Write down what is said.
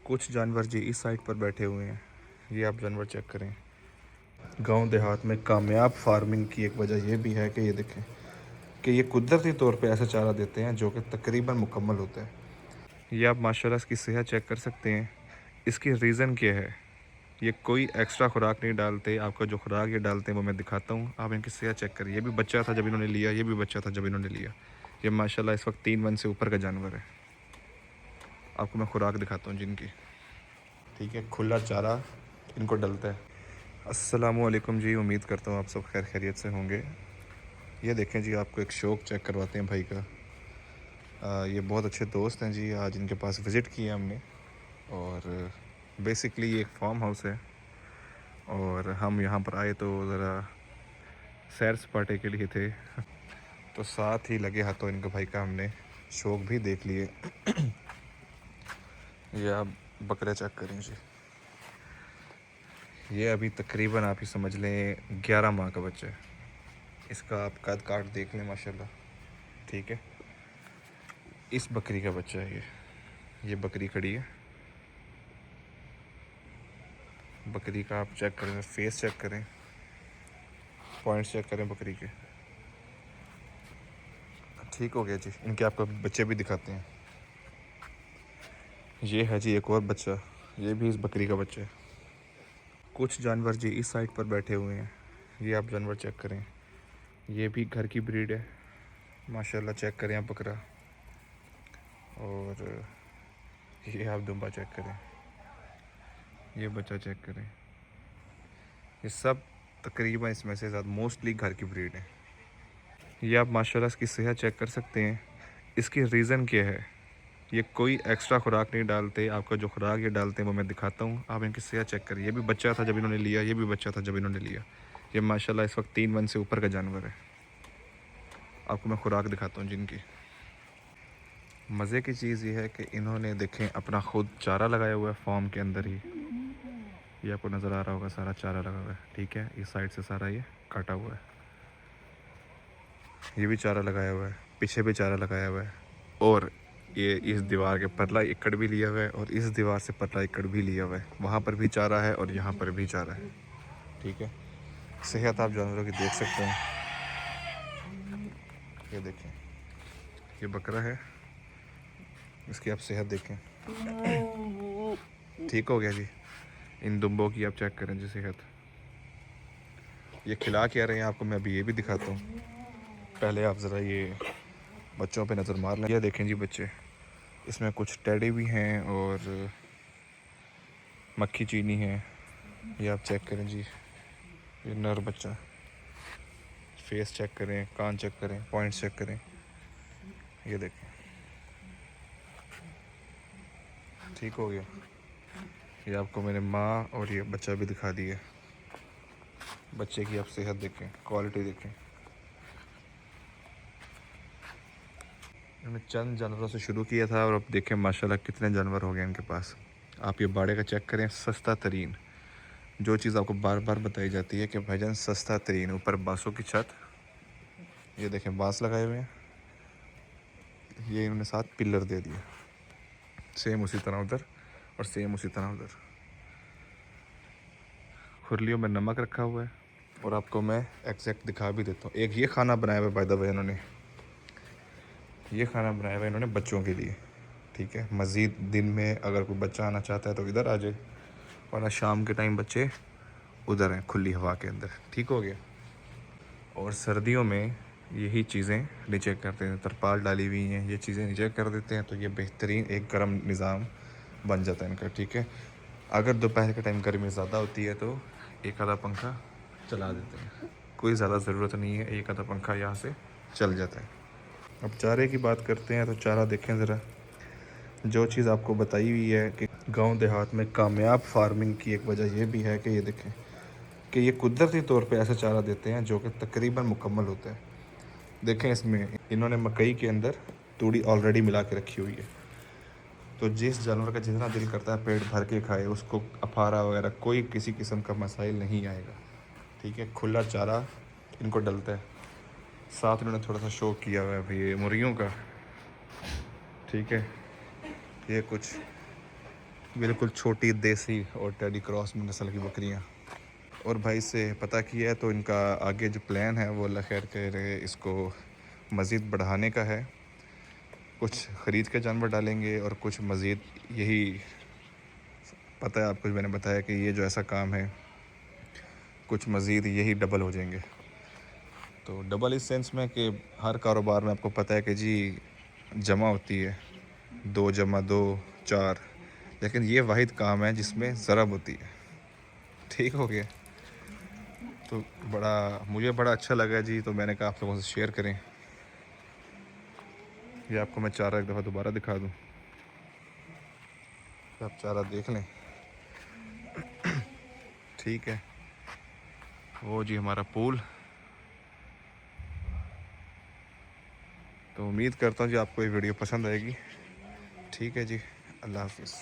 कुछ जानवर जी इस साइड पर बैठे हुए हैं। ये आप जानवर चेक करें। गांव देहात में कामयाब फार्मिंग की एक वजह यह भी है कि ये देखें कि ये कुदरती तौर पे ऐसा चारा देते हैं जो कि तकरीबन मुकम्मल होता है। ये आप माशाल्लाह इसकी सेहत चेक कर सकते हैं। इसकी रीज़न क्या है, ये कोई एक्स्ट्रा खुराक नहीं डालते। आपका जो खुराक ये डालते हैं वो मैं दिखाता हूँ। आप इनकी सेहत चेक करिए। ये भी बच्चा था जब इन्होंने लिया, ये भी बच्चा था जब इन्होंने लिया। ये माशाल्लाह इस वक्त 3 मन से ऊपर का जानवर है। आपको मैं खुराक दिखाता हूँ जिनकी। ठीक है, खुला चारा इनको डलता है। अस्सलामुअलैकुम जी, उम्मीद करता हूँ आप सब खैर खैरियत से होंगे। ये देखें जी, आपको एक शौक चेक करवाते हैं भाई का। ये बहुत अच्छे दोस्त हैं जी। आज इनके पास विज़िट किया हमने और बेसिकली ये एक फार्म हाउस है और हम यहाँ पर आए तो ज़रा सैर सपाटे के लिए थे तो साथ ही लगे हाथों इनके भाई का हमने शौक भी देख लिए। ये आप बकरे चेक करें जी। ये अभी तकरीबन आप ही समझ लें 11 माह का बच्चा है। इसका आप कद काट देख लें माशाल्लाह। ठीक है, इस बकरी का बच्चा है ये बकरी खड़ी है। बकरी का आप चेक करें, फेस चेक करें, पॉइंट्स चेक करें बकरी के। ठीक हो गया जी। इनके आपको बच्चे भी दिखाते हैं। ये है जी एक और बच्चा, ये भी इस बकरी का बच्चा है। कुछ जानवर जी इस साइड पर बैठे हुए हैं। ये आप जानवर चेक करें। ये भी घर की ब्रीड है माशाल्लाह। चेक करें आप बकरा। और ये आप दुम्बा चेक करें, ये बच्चा चेक करें। ये सब तकरीबन इसमें से ज़्यादा मोस्टली घर की ब्रीड है। ये आप माशाल्लाह इसकी सेहत चेक कर सकते हैं। इसकी रीज़न क्या है, ये कोई एक्स्ट्रा खुराक नहीं डालते। आपका जो खुराक ये डालते हैं वो मैं दिखाता हूँ। आप इनकी सेहत चेक करिए। ये भी बच्चा था जब इन्होंने लिया, ये भी बच्चा था जब इन्होंने लिया। ये माशाल्लाह इस वक्त 3 मन से ऊपर का जानवर है। आपको मैं खुराक दिखाता हूँ जिनकी। मज़े की चीज़ ये है कि इन्होंने देखें अपना खुद चारा लगाया हुआ है फार्म के अंदर ही। ये आपको नज़र आ रहा होगा, सारा चारा लगा हुआ है। ठीक है, इस साइड से सारा ये काटा हुआ है। ये भी चारा लगाया हुआ है, पीछे भी चारा लगाया हुआ है। और ये इस दीवार के परला एकड़ भी लिया हुआ है और इस दीवार से परला एकड़ भी लिया हुआ है। वहाँ पर भी चारा है और यहाँ पर भी चारा है। ठीक है, सेहत आप जानवरों की देख सकते हैं। ये देखें, ये बकरा है, इसकी आप सेहत देखें। ठीक हो गया जी। इन दुम्बों की आप चेक करें जी सेहत। ये खिला क्या रहे हैं आपको मैं अभी ये भी दिखाता हूँ। पहले आप ज़रा ये बच्चों पे नज़र मार लें। ये देखें जी बच्चे, इसमें कुछ टेडी भी हैं और मक्खी चीनी है। ये आप चेक करें जी, ये नर बच्चा। फेस चेक करें, कान चेक करें, पॉइंट्स चेक करें। ये देखें, ठीक हो गया। ये आपको मैंने माँ और ये बच्चा भी दिखा दिया। बच्चे की आप सेहत देखें, क्वालिटी देखें। मैंने चंद जानवरों से शुरू किया था और अब देखें माशाल्लाह कितने जानवर हो गए इनके पास। आप ये बाड़े का चेक करें, सस्ता तरीन जो चीज़ आपको बार बार बताई जाती है कि भाईजान सस्ता तरीन। ऊपर बाँसों की छत, ये देखें बाँस लगाए हुए हैं। ये इन्होंने साथ पिलर दे दिए, सेम उसी तरह उधर और सेम उसी तरह उधर। खुरलियों में नमक रखा हुआ है और आपको मैं एग्जैक्ट दिखा भी देता हूँ। एक ये खाना बनाया हुआ है बाय द वे इन्होंने, ये खाना बनाया हुआ है इन्होंने बच्चों के लिए। ठीक है, मज़ीद दिन में अगर कोई बच्चा आना चाहता है तो इधर आ जाए, वरना शाम के टाइम बच्चे उधर हैं खुली हवा के अंदर। ठीक हो गया। और सर्दियों में यही चीज़ें नीचे करते हैं, तरपाल डाली हुई हैं, ये चीज़ें नीचे कर देते हैं तो ये बेहतरीन एक गर्म निज़ाम बन जाता है इनका। ठीक है, अगर दोपहर के टाइम गर्मी ज़्यादा होती है तो एक आधा पंखा चला देते हैं, कोई ज़्यादा ज़रूरत नहीं है, एक आधा पंखा यहाँ से चल जाता है। अब चारे की बात करते हैं तो चारा देखें ज़रा। जो चीज़ आपको बताई हुई है कि गांव देहात में कामयाब फार्मिंग की एक वजह यह भी है कि ये देखें कि ये कुदरती तौर पे ऐसा चारा देते हैं जो कि तकरीबन मुकम्मल होता है। देखें इसमें इन्होंने मकई के अंदर तूड़ी ऑलरेडी मिला के रखी हुई है। तो जिस जानवर का जितना दिल करता है पेट भर के खाए, उसको अफारा वगैरह कोई किसी किस्म का मसाइल नहीं आएगा। ठीक है, खुला चारा इनको डलता है। साथ इन्होंने थोड़ा सा शौक किया हुआ है भाई मुर्गियों का। ठीक है, ये कुछ बिल्कुल छोटी देसी और टेडी क्रॉस नस्ल की बकरियां। और भाई से पता किया है तो इनका आगे जो प्लान है वो अल्लाह खैर कह रहे इसको मज़ीद बढ़ाने का है। कुछ ख़रीद के जानवर डालेंगे और कुछ मज़ीद, यही पता है आपको, मैंने बताया कि ये जो ऐसा काम है कुछ मज़ीद यही डबल हो जाएंगे। तो डबल इस सेंस में कि हर कारोबार में आपको पता है कि जी जमा होती है 2 + 2 4, लेकिन ये वाहिद काम है जिसमें ज़रब होती है। ठीक हो गया। तो मुझे बड़ा अच्छा लगा जी, तो मैंने कहा आप लोगों से शेयर करें। ये आपको मैं चारा एक दफ़ा दोबारा दिखा दूं, तो आप चारा देख लें। ठीक है, वो जी हमारा पूल। तो उम्मीद करता हूँ जी आपको ये वीडियो पसंद आएगी। ठीक है जी, अल्लाह हाफिज़।